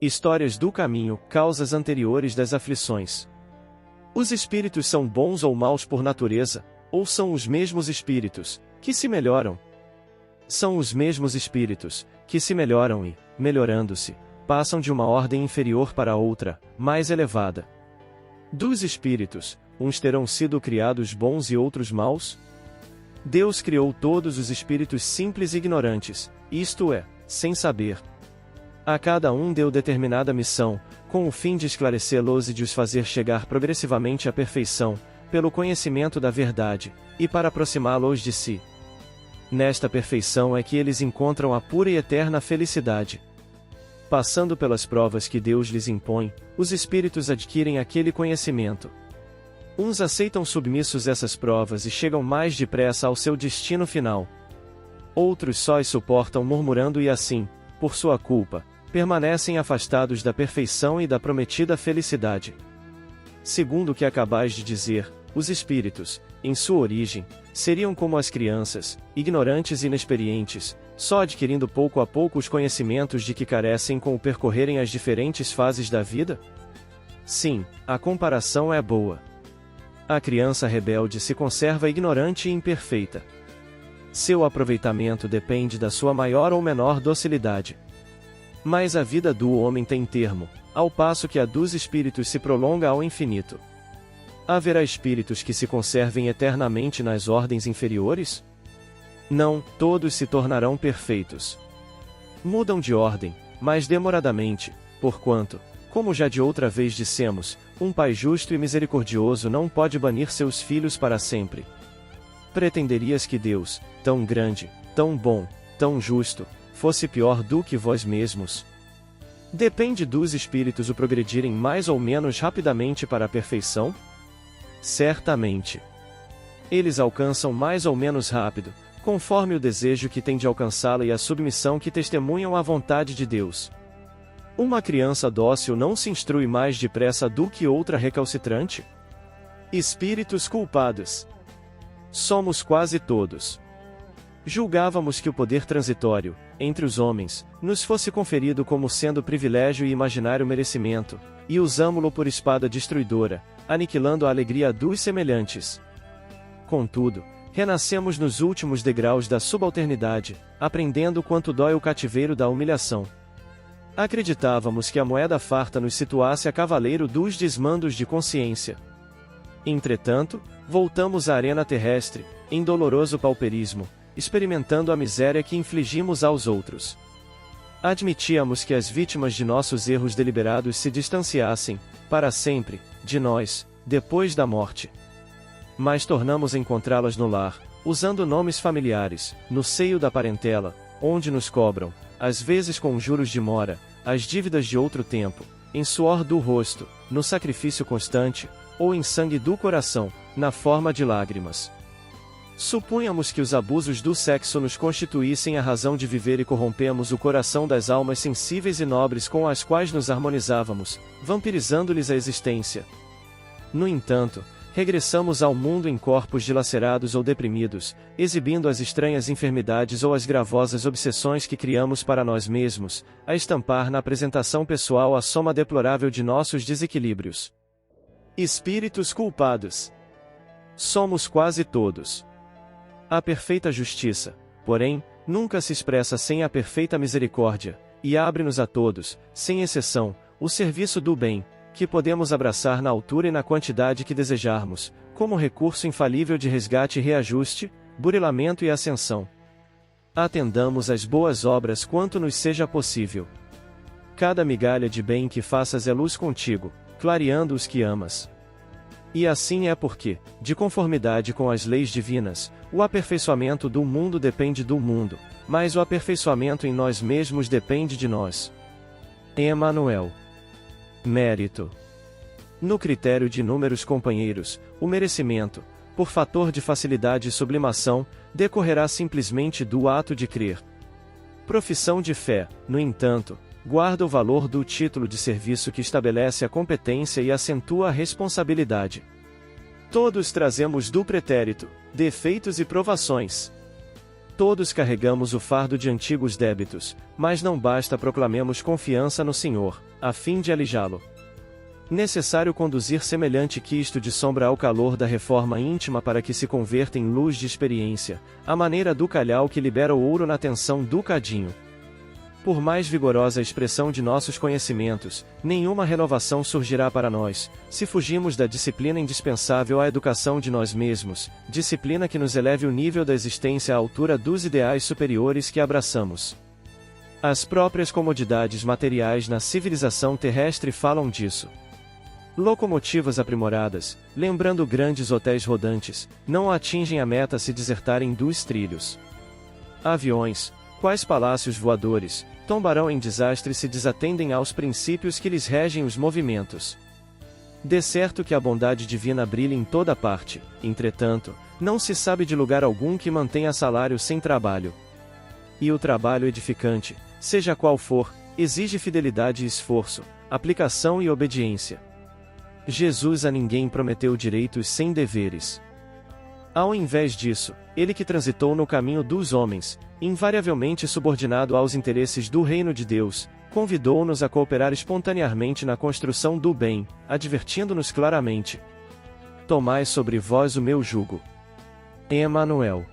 Histórias do caminho, causas anteriores das aflições. Os espíritos são bons ou maus por natureza, ou são os mesmos espíritos, que se melhoram? São os mesmos espíritos, que se melhoram e, melhorando-se, passam de uma ordem inferior para outra, mais elevada. Dos espíritos, uns terão sido criados bons e outros maus? Deus criou todos os espíritos simples e ignorantes, isto é, sem saber. A cada um deu determinada missão, com o fim de esclarecê-los e de os fazer chegar progressivamente à perfeição, pelo conhecimento da verdade, e para aproximá-los de si. Nesta perfeição é que eles encontram a pura e eterna felicidade. Passando pelas provas que Deus lhes impõe, os espíritos adquirem aquele conhecimento. Uns aceitam submissos essas provas e chegam mais depressa ao seu destino final. Outros só as suportam murmurando e assim, por sua culpa, permanecem afastados da perfeição e da prometida felicidade. Segundo o que acabais de dizer, os espíritos, em sua origem, seriam como as crianças, ignorantes e inexperientes, só adquirindo pouco a pouco os conhecimentos de que carecem com o percorrerem as diferentes fases da vida? Sim, a comparação é boa. A criança rebelde se conserva ignorante e imperfeita. Seu aproveitamento depende da sua maior ou menor docilidade. Mas a vida do homem tem termo, ao passo que a dos espíritos se prolonga ao infinito. Haverá espíritos que se conservem eternamente nas ordens inferiores? Não, todos se tornarão perfeitos. Mudam de ordem, mas demoradamente, porquanto, como já de outra vez dissemos, um pai justo e misericordioso não pode banir seus filhos para sempre. Pretenderias que Deus, tão grande, tão bom, tão justo, fosse pior do que vós mesmos? Depende dos espíritos o progredirem mais ou menos rapidamente para a perfeição? Certamente. Eles alcançam mais ou menos rápido, conforme o desejo que têm de alcançá-la e a submissão que testemunham à vontade de Deus. Uma criança dócil não se instrui mais depressa do que outra recalcitrante? Espíritos culpados. Somos quase todos. Julgávamos que o poder transitório, entre os homens, nos fosse conferido como sendo privilégio e imaginário merecimento, e usámo-lo por espada destruidora, aniquilando a alegria dos semelhantes. Contudo, renascemos nos últimos degraus da subalternidade, aprendendo quanto dói o cativeiro da humilhação. Acreditávamos que a moeda farta nos situasse a cavaleiro dos desmandos de consciência. Entretanto, voltamos à arena terrestre, em doloroso pauperismo, experimentando a miséria que infligimos aos outros. Admitíamos que as vítimas de nossos erros deliberados se distanciassem, para sempre, de nós, depois da morte. Mas tornamos a encontrá-las no lar, usando nomes familiares, no seio da parentela, onde nos cobram, às vezes com juros de mora, as dívidas de outro tempo, em suor do rosto, no sacrifício constante, ou em sangue do coração, na forma de lágrimas. Supunhamos que os abusos do sexo nos constituíssem a razão de viver e corrompemos o coração das almas sensíveis e nobres com as quais nos harmonizávamos, vampirizando-lhes a existência. No entanto, regressamos ao mundo em corpos dilacerados ou deprimidos, exibindo as estranhas enfermidades ou as gravosas obsessões que criamos para nós mesmos, a estampar na apresentação pessoal a soma deplorável de nossos desequilíbrios. Espíritos culpados. Somos quase todos. A perfeita justiça, porém, nunca se expressa sem a perfeita misericórdia, e abre-nos a todos, sem exceção, o serviço do bem, que podemos abraçar na altura e na quantidade que desejarmos, como recurso infalível de resgate e reajuste, burilamento e ascensão. Atendamos às boas obras quanto nos seja possível. Cada migalha de bem que faças é luz contigo, clareando os que amas. E assim é porque, de conformidade com as leis divinas, o aperfeiçoamento do mundo depende do mundo, mas o aperfeiçoamento em nós mesmos depende de nós. Emmanuel. Mérito. No critério de inúmeros companheiros, o merecimento, por fator de facilidade e sublimação, decorrerá simplesmente do ato de crer. Profissão de fé, no entanto, guarda o valor do título de serviço que estabelece a competência e acentua a responsabilidade. Todos trazemos do pretérito defeitos e provações. Todos carregamos o fardo de antigos débitos, mas não basta proclamemos confiança no Senhor, a fim de alijá-lo. Necessário conduzir semelhante quisto de sombra ao calor da reforma íntima para que se converta em luz de experiência, à maneira do calhau que libera o ouro na tensão do cadinho. Por mais vigorosa a expressão de nossos conhecimentos, nenhuma renovação surgirá para nós, se fugimos da disciplina indispensável à educação de nós mesmos, disciplina que nos eleve o nível da existência à altura dos ideais superiores que abraçamos. As próprias comodidades materiais na civilização terrestre falam disso. Locomotivas aprimoradas, lembrando grandes hotéis rodantes, não atingem a meta se desertarem dos trilhos. Aviões, quais palácios voadores, tombarão em desastre se desatendem aos princípios que lhes regem os movimentos. De certo que a bondade divina brilha em toda parte, entretanto, não se sabe de lugar algum que mantenha salário sem trabalho. E o trabalho edificante, seja qual for, exige fidelidade e esforço, aplicação e obediência. Jesus a ninguém prometeu direitos sem deveres. Ao invés disso, ele que transitou no caminho dos homens, invariavelmente subordinado aos interesses do reino de Deus, convidou-nos a cooperar espontaneamente na construção do bem, advertindo-nos claramente: tomai sobre vós o meu jugo. Emanuel.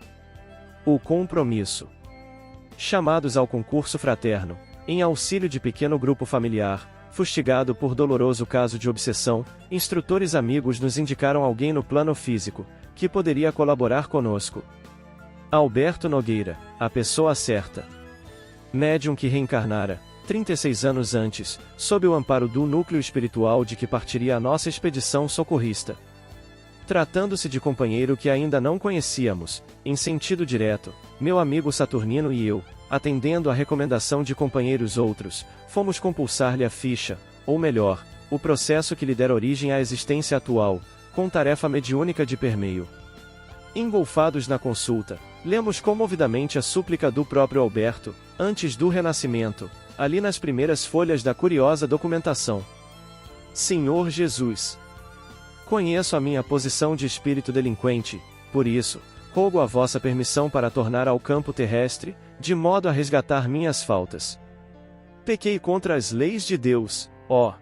O compromisso. Chamados ao concurso fraterno, em auxílio de pequeno grupo familiar, fustigado por doloroso caso de obsessão, instrutores amigos nos indicaram alguém no plano físico, que poderia colaborar conosco. Alberto Nogueira, a pessoa certa. Médium que reencarnara, 36 anos antes, sob o amparo do núcleo espiritual de que partiria a nossa expedição socorrista. Tratando-se de companheiro que ainda não conhecíamos, em sentido direto, meu amigo Saturnino e eu, atendendo à recomendação de companheiros outros, fomos compulsar-lhe a ficha, ou melhor, o processo que lhe der origem à existência atual, com tarefa mediúnica de permeio. Engolfados na consulta, lemos comovidamente a súplica do próprio Alberto, antes do renascimento, ali nas primeiras folhas da curiosa documentação. Senhor Jesus, conheço a minha posição de espírito delinquente, por isso, rogo a vossa permissão para tornar ao campo terrestre, de modo a resgatar minhas faltas. Pequei contra as leis de Deus, ó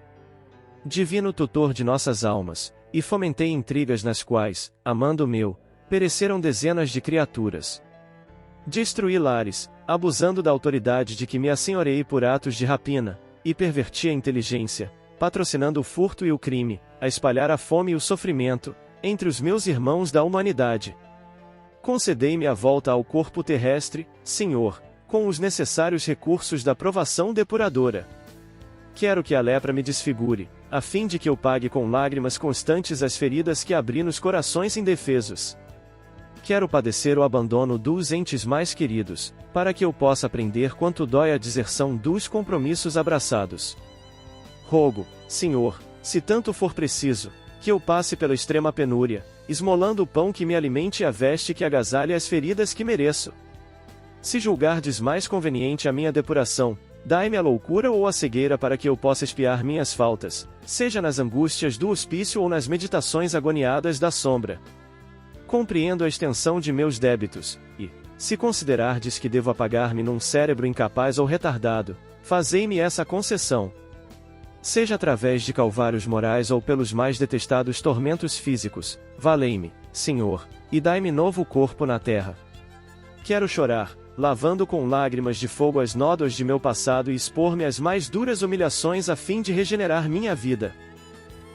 divino tutor de nossas almas, e fomentei intrigas nas quais, amando meu, pereceram dezenas de criaturas. Destruí lares, abusando da autoridade de que me assenhorei por atos de rapina, e perverti a inteligência, patrocinando o furto e o crime, a espalhar a fome e o sofrimento, entre os meus irmãos da humanidade. Concedei-me a volta ao corpo terrestre, Senhor, com os necessários recursos da provação depuradora. Quero que a lepra me desfigure, a fim de que eu pague com lágrimas constantes as feridas que abri nos corações indefesos. Quero padecer o abandono dos entes mais queridos, para que eu possa aprender quanto dói a deserção dos compromissos abraçados. Rogo, Senhor, se tanto for preciso, que eu passe pela extrema penúria, esmolando o pão que me alimente e a veste que agasalhe as feridas que mereço. Se julgardes mais conveniente a minha depuração, dai-me a loucura ou a cegueira para que eu possa expiar minhas faltas, seja nas angústias do hospício ou nas meditações agoniadas da sombra. Compreendo a extensão de meus débitos, e, se considerardes que devo apagar-me num cérebro incapaz ou retardado, fazei-me essa concessão. Seja através de calvários morais ou pelos mais detestados tormentos físicos, valei-me, Senhor, e dai-me novo corpo na terra. Quero chorar, lavando com lágrimas de fogo as nódoas de meu passado e expor-me às mais duras humilhações a fim de regenerar minha vida.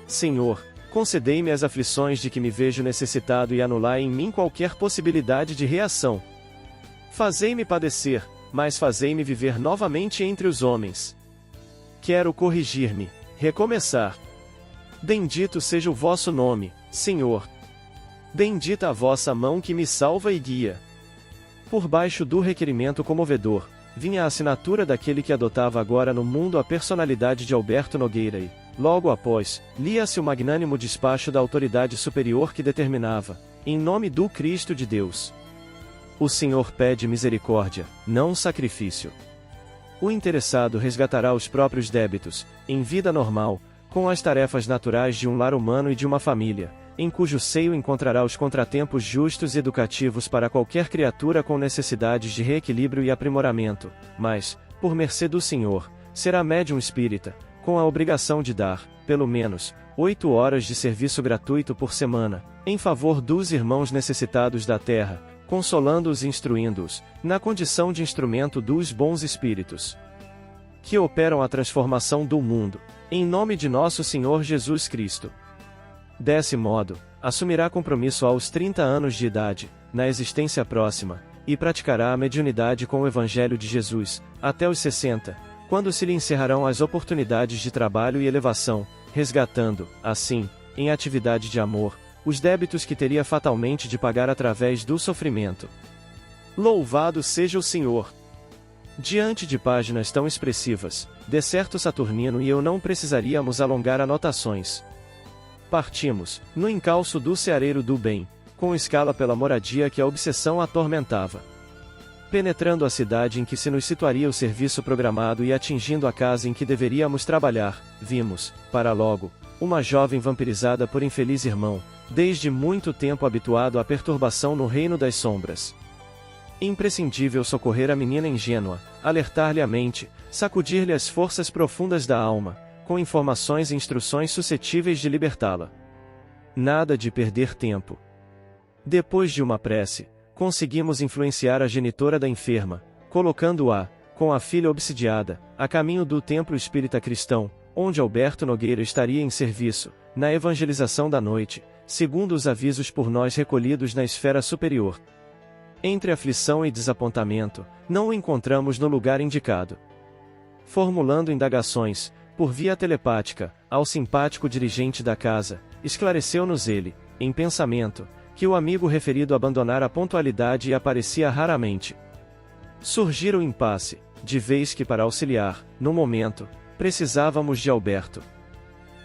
Senhor, concedei-me as aflições de que me vejo necessitado e anulai em mim qualquer possibilidade de reação. Fazei-me padecer, mas fazei-me viver novamente entre os homens. Quero corrigir-me, recomeçar. Bendito seja o vosso nome, Senhor. Bendita a vossa mão que me salva e guia. Por baixo do requerimento comovedor, vinha a assinatura daquele que adotava agora no mundo a personalidade de Alberto Nogueira e, logo após, lia-se o magnânimo despacho da autoridade superior que determinava, em nome do Cristo de Deus. O Senhor pede misericórdia, não sacrifício. O interessado resgatará os próprios débitos, em vida normal, com as tarefas naturais de um lar humano e de uma família, em cujo seio encontrará os contratempos justos e educativos para qualquer criatura com necessidades de reequilíbrio e aprimoramento, mas, por mercê do Senhor, será médium espírita, com a obrigação de dar, pelo menos, 8 horas de serviço gratuito por semana, em favor dos irmãos necessitados da terra, consolando-os e instruindo-os, na condição de instrumento dos bons espíritos que operam a transformação do mundo, em nome de nosso Senhor Jesus Cristo. Desse modo, assumirá compromisso aos 30 anos de idade, na existência próxima, e praticará a mediunidade com o Evangelho de Jesus, até os 60, quando se lhe encerrarão as oportunidades de trabalho e elevação, resgatando, assim, em atividade de amor, os débitos que teria fatalmente de pagar através do sofrimento. Louvado seja o Senhor! Diante de páginas tão expressivas, de certo Saturnino e eu não precisaríamos alongar anotações. Partimos, no encalço do Ceareiro do Bem, com escala pela moradia que a obsessão atormentava. Penetrando a cidade em que se nos situaria o serviço programado e atingindo a casa em que deveríamos trabalhar, vimos, para logo, uma jovem vampirizada por infeliz irmão, desde muito tempo habituado à perturbação no reino das sombras. Imprescindível socorrer a menina ingênua, alertar-lhe a mente, sacudir-lhe as forças profundas da alma, com informações e instruções suscetíveis de libertá-la. Nada de perder tempo. Depois de uma prece, conseguimos influenciar a genitora da enferma, colocando-a, com a filha obsidiada, a caminho do templo espírita cristão, onde Alberto Nogueira estaria em serviço, na evangelização da noite, segundo os avisos por nós recolhidos na esfera superior. Entre aflição e desapontamento, não o encontramos no lugar indicado. Formulando indagações, por via telepática, ao simpático dirigente da casa, esclareceu-nos ele, em pensamento, que o amigo referido abandonara a pontualidade e aparecia raramente. Surgira o impasse, de vez que para auxiliar, no momento, precisávamos de Alberto.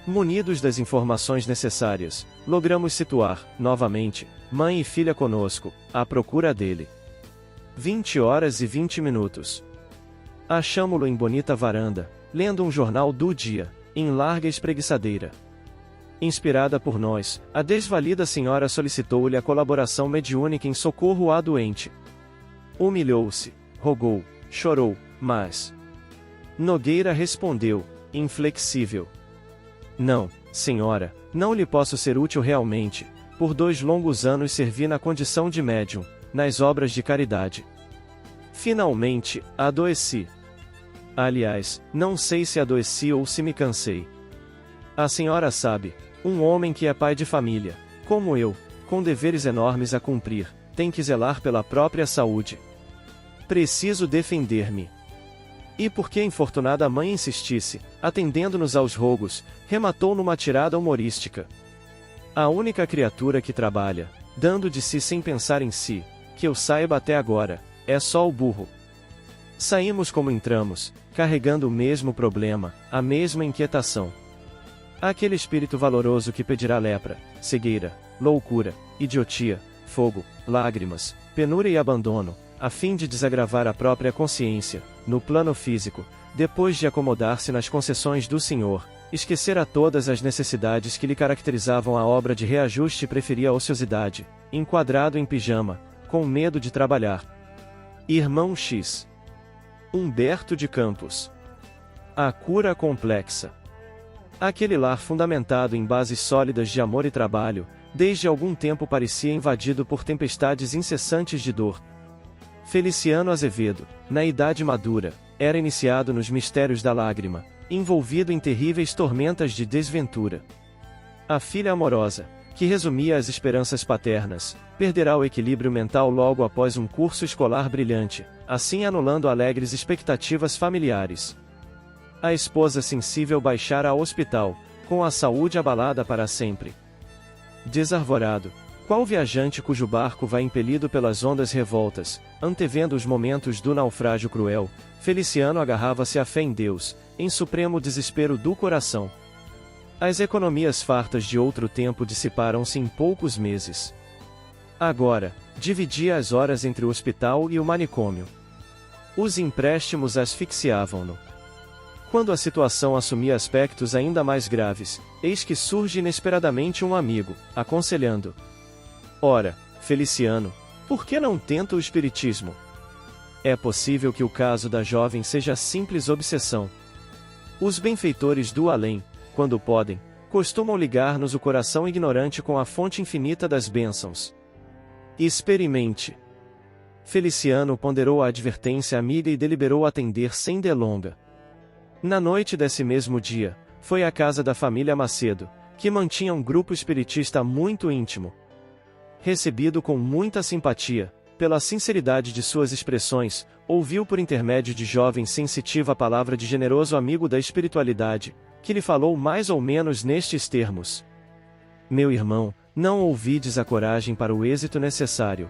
Munidos das informações necessárias, logramos situar, novamente, mãe e filha conosco, à procura dele. 20h20. Achamo-lo em bonita varanda, lendo um jornal do dia, em larga espreguiçadeira. Inspirada por nós, a desvalida senhora solicitou-lhe a colaboração mediúnica em socorro à doente. Humilhou-se, rogou, chorou, mas Nogueira respondeu, inflexível: não, senhora, não lhe posso ser útil realmente. Por 2 longos anos servi na condição de médium, nas obras de caridade. Finalmente, adoeci. Aliás, não sei se adoeci ou se me cansei. A senhora sabe, um homem que é pai de família, como eu, com deveres enormes a cumprir, tem que zelar pela própria saúde. Preciso defender-me. E porque a infortunada mãe insistisse, atendendo-nos aos rogos, rematou numa tirada humorística: a única criatura que trabalha, dando de si sem pensar em si, que eu saiba até agora, é só o burro. Saímos como entramos, carregando o mesmo problema, a mesma inquietação. Aquele espírito valoroso que pedirá lepra, cegueira, loucura, idiotia, fogo, lágrimas, penúria e abandono, a fim de desagravar a própria consciência, no plano físico, depois de acomodar-se nas concessões do Senhor, esquecera todas as necessidades que lhe caracterizavam a obra de reajuste e preferia a ociosidade, enquadrado em pijama, com medo de trabalhar. Irmão X. Humberto de Campos. A cura complexa. Aquele lar fundamentado em bases sólidas de amor e trabalho, desde algum tempo parecia invadido por tempestades incessantes de dor. Feliciano Azevedo, na idade madura, era iniciado nos mistérios da lágrima, envolvido em terríveis tormentas de desventura. A filha amorosa, que resumia as esperanças paternas, perderá o equilíbrio mental logo após um curso escolar brilhante, assim anulando alegres expectativas familiares. A esposa sensível baixara ao hospital, com a saúde abalada para sempre. Desarvorado, qual viajante cujo barco vai impelido pelas ondas revoltas, antevendo os momentos do naufrágio cruel, Feliciano agarrava-se à fé em Deus, em supremo desespero do coração. As economias fartas de outro tempo dissiparam-se em poucos meses. Agora, dividia as horas entre o hospital e o manicômio. Os empréstimos asfixiavam-no. Quando a situação assumia aspectos ainda mais graves, eis que surge inesperadamente um amigo, aconselhando: ora, Feliciano, por que não tenta o espiritismo? É possível que o caso da jovem seja simples obsessão. Os benfeitores do além, quando podem, costumam ligar-nos o coração ignorante com a fonte infinita das bênçãos. Experimente. Feliciano ponderou a advertência amiga e deliberou atender sem delonga. Na noite desse mesmo dia, foi à casa da família Macedo, que mantinha um grupo espiritista muito íntimo. Recebido com muita simpatia, pela sinceridade de suas expressões, ouviu por intermédio de jovem sensitiva a palavra de generoso amigo da espiritualidade, que lhe falou mais ou menos nestes termos: meu irmão, não ouvides a coragem para o êxito necessário.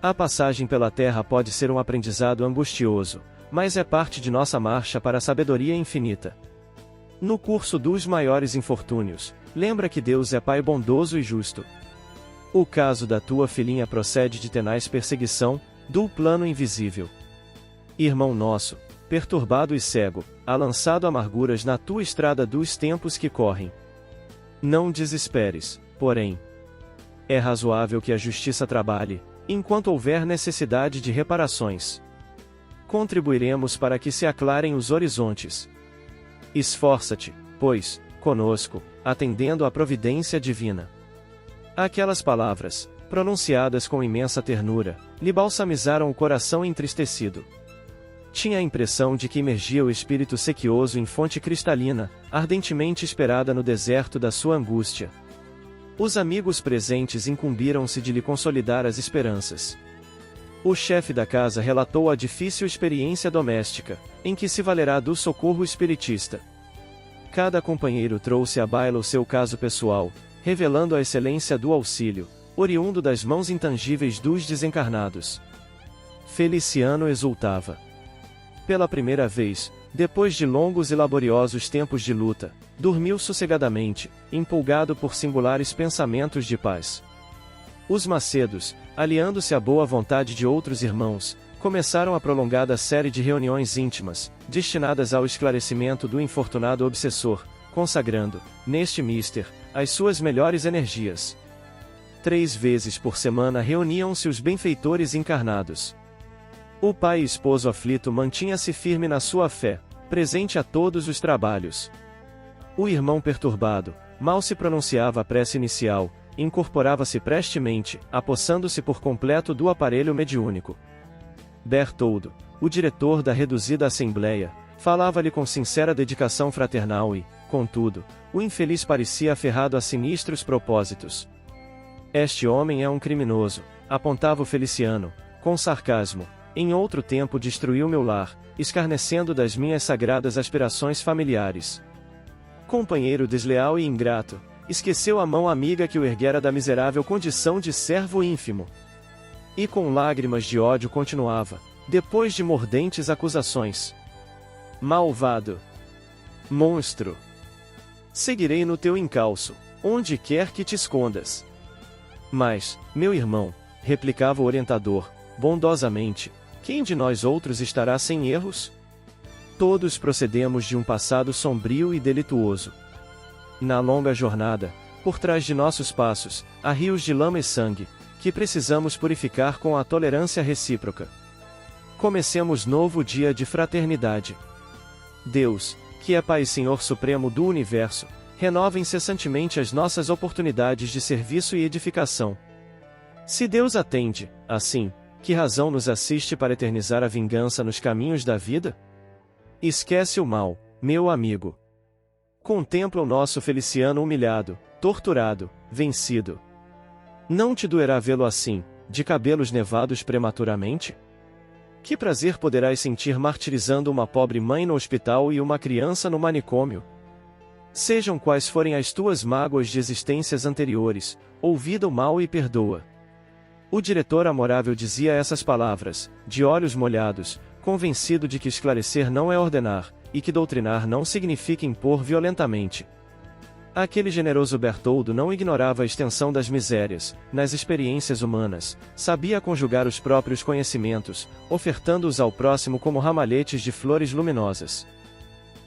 A passagem pela terra pode ser um aprendizado angustioso, mas é parte de nossa marcha para a sabedoria infinita. No curso dos maiores infortúnios, lembra que Deus é Pai bondoso e justo. O caso da tua filhinha procede de tenaz perseguição, do plano invisível. Irmão nosso, perturbado e cego, há lançado amarguras na tua estrada dos tempos que correm. Não desesperes, porém. É razoável que a justiça trabalhe, enquanto houver necessidade de reparações. Contribuiremos para que se aclarem os horizontes. Esforça-te, pois, conosco, atendendo à providência divina. Aquelas palavras, pronunciadas com imensa ternura, lhe balsamizaram o coração entristecido. Tinha a impressão de que emergia o espírito sequioso em fonte cristalina, ardentemente esperada no deserto da sua angústia. Os amigos presentes incumbiram-se de lhe consolidar as esperanças. O chefe da casa relatou a difícil experiência doméstica, em que se valerá do socorro espiritista. Cada companheiro trouxe à baila o seu caso pessoal, revelando a excelência do auxílio, oriundo das mãos intangíveis dos desencarnados. Feliciano exultava. Pela primeira vez, depois de longos e laboriosos tempos de luta, dormiu sossegadamente, empolgado por singulares pensamentos de paz. Os Macedos, aliando-se à boa vontade de outros irmãos, começaram a prolongada série de reuniões íntimas, destinadas ao esclarecimento do infortunado obsessor, consagrando, neste mister, as suas melhores energias. 3 vezes por semana reuniam-se os benfeitores encarnados. O pai e esposo aflito mantinha-se firme na sua fé, presente a todos os trabalhos. O irmão perturbado, mal se pronunciava a prece inicial, incorporava-se prestemente, apossando-se por completo do aparelho mediúnico. Bertoldo, o diretor da reduzida assembleia, falava-lhe com sincera dedicação fraternal e, contudo, o infeliz parecia aferrado a sinistros propósitos. Este homem é um criminoso, apontava o Feliciano, com sarcasmo. Em outro tempo destruiu meu lar, escarnecendo das minhas sagradas aspirações familiares. Companheiro desleal e ingrato, esqueceu a mão amiga que o erguera da miserável condição de servo ínfimo. E com lágrimas de ódio continuava, depois de mordentes acusações: malvado! Monstro! Seguirei no teu encalço, onde quer que te escondas. Mas, meu irmão, replicava o orientador, bondosamente, quem de nós outros estará sem erros? Todos procedemos de um passado sombrio e delituoso. Na longa jornada, por trás de nossos passos, há rios de lama e sangue, que precisamos purificar com a tolerância recíproca. Comecemos novo dia de fraternidade. Deus, que é Pai e Senhor Supremo do Universo, renova incessantemente as nossas oportunidades de serviço e edificação. Se Deus atende, assim, que razão nos assiste para eternizar a vingança nos caminhos da vida? Esquece o mal, meu amigo. Contempla o nosso Feliciano humilhado, torturado, vencido. Não te doerá vê-lo assim, de cabelos nevados prematuramente? Que prazer poderás sentir martirizando uma pobre mãe no hospital e uma criança no manicômio? Sejam quais forem as tuas mágoas de existências anteriores, ouvida o mal e perdoa. O diretor amorável dizia essas palavras, de olhos molhados, convencido de que esclarecer não é ordenar, e que doutrinar não significa impor violentamente. Aquele generoso Bertoldo não ignorava a extensão das misérias, nas experiências humanas, sabia conjugar os próprios conhecimentos, ofertando-os ao próximo como ramalhetes de flores luminosas.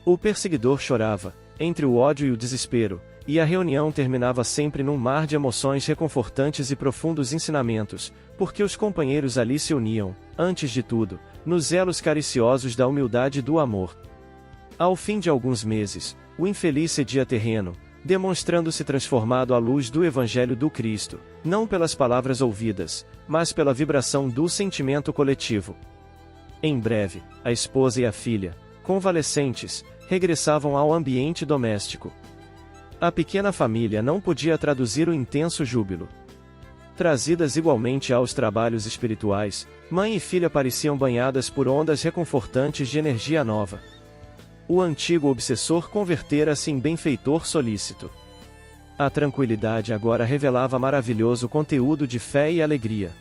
O perseguidor chorava, entre o ódio e o desespero, e a reunião terminava sempre num mar de emoções reconfortantes e profundos ensinamentos, porque os companheiros ali se uniam, antes de tudo, nos elos cariciosos da humildade e do amor. Ao fim de alguns meses, o infeliz cedia terreno, demonstrando-se transformado à luz do Evangelho do Cristo, não pelas palavras ouvidas, mas pela vibração do sentimento coletivo. Em breve, a esposa e a filha, convalescentes, regressavam ao ambiente doméstico. A pequena família não podia traduzir o intenso júbilo. Trazidas igualmente aos trabalhos espirituais, mãe e filha pareciam banhadas por ondas reconfortantes de energia nova. O antigo obsessor convertera-se em benfeitor solícito. A tranquilidade agora revelava maravilhoso conteúdo de fé e alegria.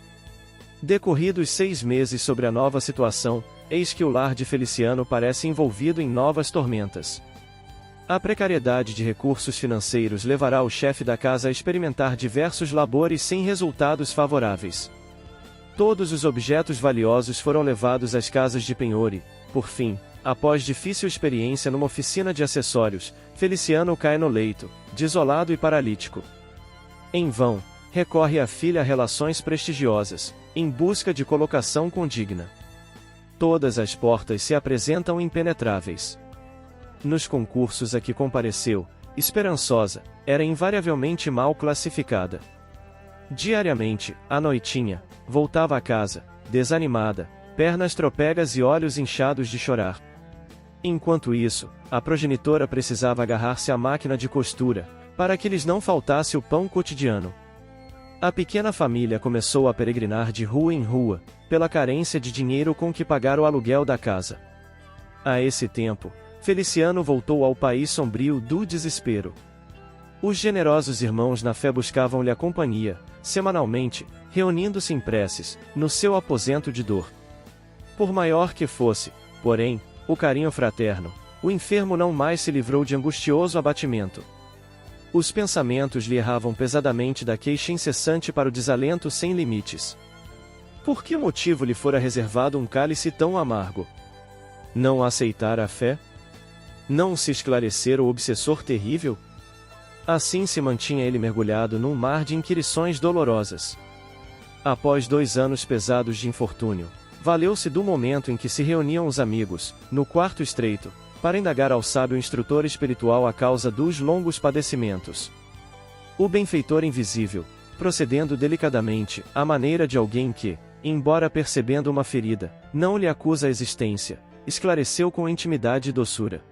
Decorridos 6 meses sobre a nova situação, eis que o lar de Feliciano parece envolvido em novas tormentas. A precariedade de recursos financeiros levará o chefe da casa a experimentar diversos labores sem resultados favoráveis. Todos os objetos valiosos foram levados às casas de penhor e, por fim, após difícil experiência numa oficina de acessórios, Feliciano cai no leito, desolado e paralítico. Em vão, recorre a filha a relações prestigiosas, em busca de colocação condigna. Todas as portas se apresentam impenetráveis. Nos concursos a que compareceu, esperançosa, era invariavelmente mal classificada. Diariamente, à noitinha, voltava a casa, desanimada, pernas tropegas e olhos inchados de chorar. Enquanto isso, a progenitora precisava agarrar-se à máquina de costura, para que lhes não faltasse o pão cotidiano. A pequena família começou a peregrinar de rua em rua, pela carência de dinheiro com que pagar o aluguel da casa. A esse tempo, Feliciano voltou ao país sombrio do desespero. Os generosos irmãos na fé buscavam-lhe a companhia, semanalmente, reunindo-se em preces, no seu aposento de dor. Por maior que fosse, porém, o carinho fraterno, o enfermo não mais se livrou de angustioso abatimento. Os pensamentos lhe erravam pesadamente da queixa incessante para o desalento sem limites. Por que motivo lhe fora reservado um cálice tão amargo? Não aceitar a fé? Não se esclarecer o obsessor terrível? Assim se mantinha ele mergulhado num mar de inquirições dolorosas. Após 2 anos pesados de infortúnio, valeu-se do momento em que se reuniam os amigos, no quarto estreito, para indagar ao sábio instrutor espiritual a causa dos longos padecimentos. O benfeitor invisível, procedendo delicadamente, à maneira de alguém que, embora percebendo uma ferida, não lhe acusa a existência, esclareceu com intimidade e doçura.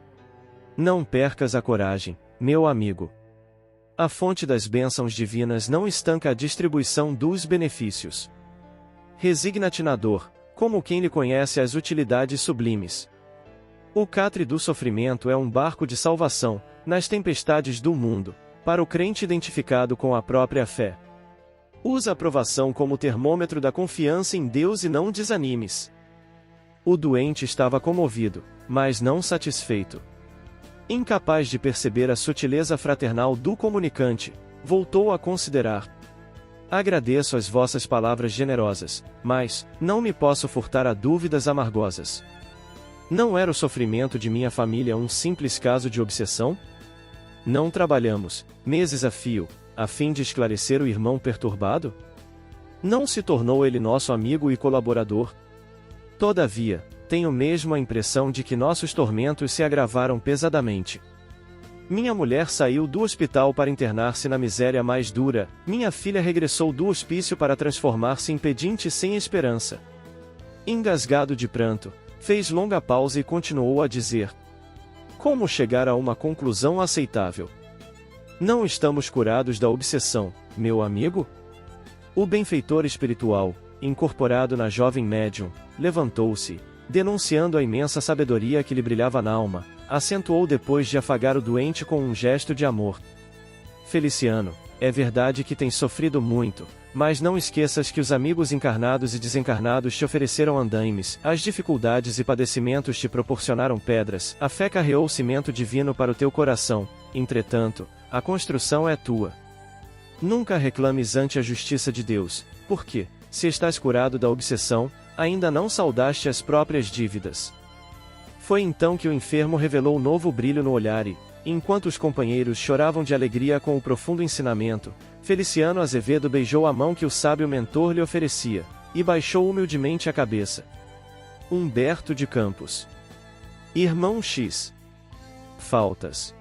Não percas a coragem, meu amigo. A fonte das bênçãos divinas não estanca a distribuição dos benefícios. Resigna-te na dor, como quem lhe conhece as utilidades sublimes. O catre do sofrimento é um barco de salvação, nas tempestades do mundo, para o crente identificado com a própria fé. Usa a provação como termômetro da confiança em Deus e não desanimes. O doente estava comovido, mas não satisfeito. Incapaz de perceber a sutileza fraternal do comunicante, voltou a considerar. Agradeço as vossas palavras generosas, mas não me posso furtar a dúvidas amargosas. Não era o sofrimento de minha família um simples caso de obsessão? Não trabalhamos, meses a fio, a fim de esclarecer o irmão perturbado? Não se tornou ele nosso amigo e colaborador? Todavia, tenho mesmo a impressão de que nossos tormentos se agravaram pesadamente. Minha mulher saiu do hospital para internar-se na miséria mais dura, minha filha regressou do hospício para transformar-se em pedinte sem esperança. Engasgado de pranto, fez longa pausa e continuou a dizer: como chegar a uma conclusão aceitável? Não estamos curados da obsessão, meu amigo? O benfeitor espiritual, incorporado na jovem médium, levantou-se, denunciando a imensa sabedoria que lhe brilhava na alma, acentuou depois de afagar o doente com um gesto de amor. Feliciano, é verdade que tens sofrido muito, mas não esqueças que os amigos encarnados e desencarnados te ofereceram andaimes, as dificuldades e padecimentos te proporcionaram pedras, a fé carreou o cimento divino para o teu coração, entretanto, a construção é tua. Nunca reclames ante a justiça de Deus, porque, se estás curado da obsessão, ainda não saldaste as próprias dívidas. Foi então que o enfermo revelou novo brilho no olhar e, enquanto os companheiros choravam de alegria com o profundo ensinamento, Feliciano Azevedo beijou a mão que o sábio mentor lhe oferecia, e baixou humildemente a cabeça. Humberto de Campos. Irmão X. Faltas.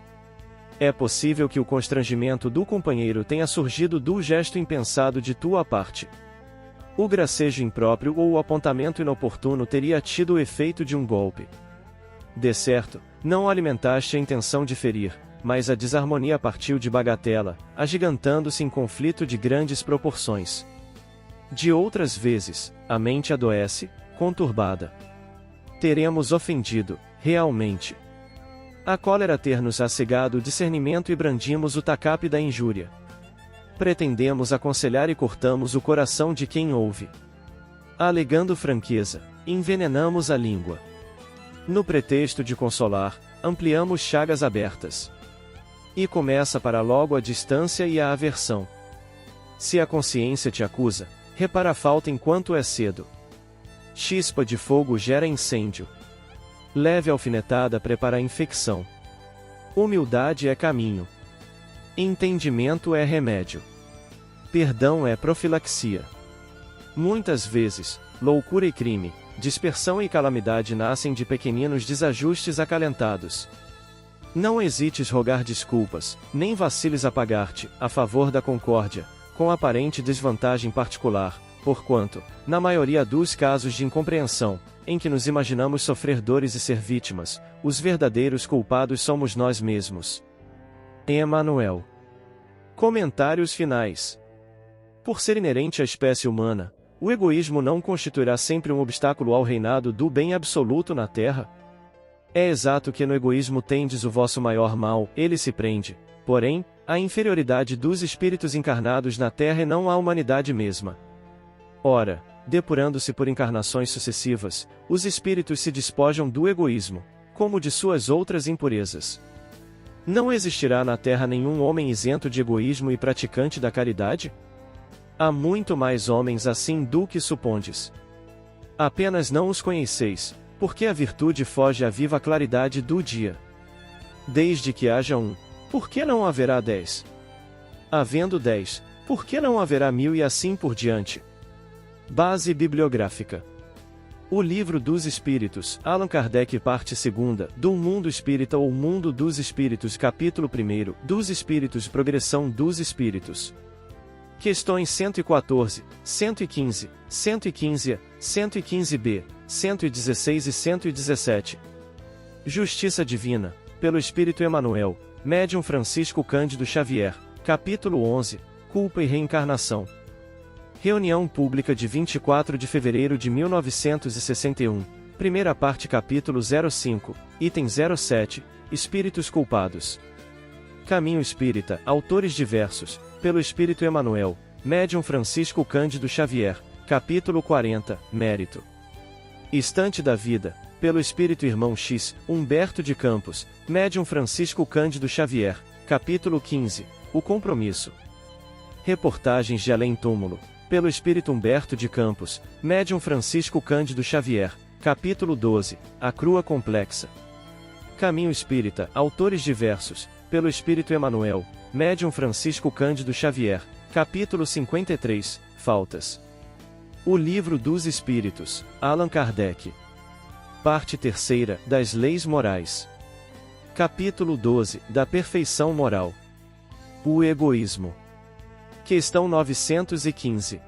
É possível que o constrangimento do companheiro tenha surgido do gesto impensado de tua parte. O gracejo impróprio ou o apontamento inoportuno teria tido o efeito de um golpe. De certo, não alimentaste a intenção de ferir, mas a desarmonia partiu de bagatela, agigantando-se em conflito de grandes proporções. De outras vezes, a mente adoece, conturbada. Teremos ofendido, realmente. A cólera ter-nos acegado o discernimento e brandimos o tacape da injúria. Pretendemos aconselhar e cortamos o coração de quem ouve. Alegando franqueza, envenenamos a língua. No pretexto de consolar, ampliamos chagas abertas. E começa para logo a distância e a aversão. Se a consciência te acusa, repara a falta enquanto é cedo. Chispa de fogo gera incêndio. Leve alfinetada prepara a infecção. Humildade é caminho. Entendimento é remédio. Perdão é profilaxia. Muitas vezes, loucura e crime, dispersão e calamidade nascem de pequeninos desajustes acalentados. Não hesites rogar desculpas, nem vaciles a pagar-te, a favor da concórdia, com aparente desvantagem particular, porquanto, na maioria dos casos de incompreensão, em que nos imaginamos sofrer dores e ser vítimas, os verdadeiros culpados somos nós mesmos. Emmanuel. Comentários finais. Por ser inerente à espécie humana, o egoísmo não constituirá sempre um obstáculo ao reinado do bem absoluto na Terra? É exato que no egoísmo tendes o vosso maior mal, ele se prende, porém, à inferioridade dos espíritos encarnados na Terra e não à humanidade mesma. Ora, depurando-se por encarnações sucessivas, os espíritos se despojam do egoísmo, como de suas outras impurezas. Não existirá na Terra nenhum homem isento de egoísmo e praticante da caridade? Há muito mais homens assim do que supondes. Apenas não os conheceis, porque a virtude foge à viva claridade do dia. Desde que haja um, por que não haverá 10? Havendo 10, por que não haverá 1000 e assim por diante? Base bibliográfica. O Livro dos Espíritos, Allan Kardec, parte 2ª, do Mundo Espírita ou Mundo dos Espíritos, capítulo 1º, dos Espíritos, Progressão dos Espíritos. Questões 114, 115, 115A, 115B, 116 e 117. Justiça Divina, pelo Espírito Emmanuel, Médium Francisco Cândido Xavier, capítulo 11, Culpa e Reencarnação. Reunião Pública de 24 de fevereiro de 1961, primeira parte, capítulo 05, item 07, Espíritos Culpados. Caminho Espírita, autores diversos, pelo Espírito Emmanuel, Médium Francisco Cândido Xavier, capítulo 40, Mérito. Estante da Vida, pelo Espírito Irmão X, Humberto de Campos, Médium Francisco Cândido Xavier, capítulo 15, O Compromisso. Reportagens de Além Túmulo, pelo Espírito Humberto de Campos, Médium Francisco Cândido Xavier, capítulo 12, A Crua Complexa. Caminho Espírita, autores diversos, pelo Espírito Emmanuel, Médium Francisco Cândido Xavier, capítulo 53, Faltas. O Livro dos Espíritos, Allan Kardec. Parte 3ª, das Leis Morais. Capítulo 12, da Perfeição Moral. O Egoísmo. Questão 915.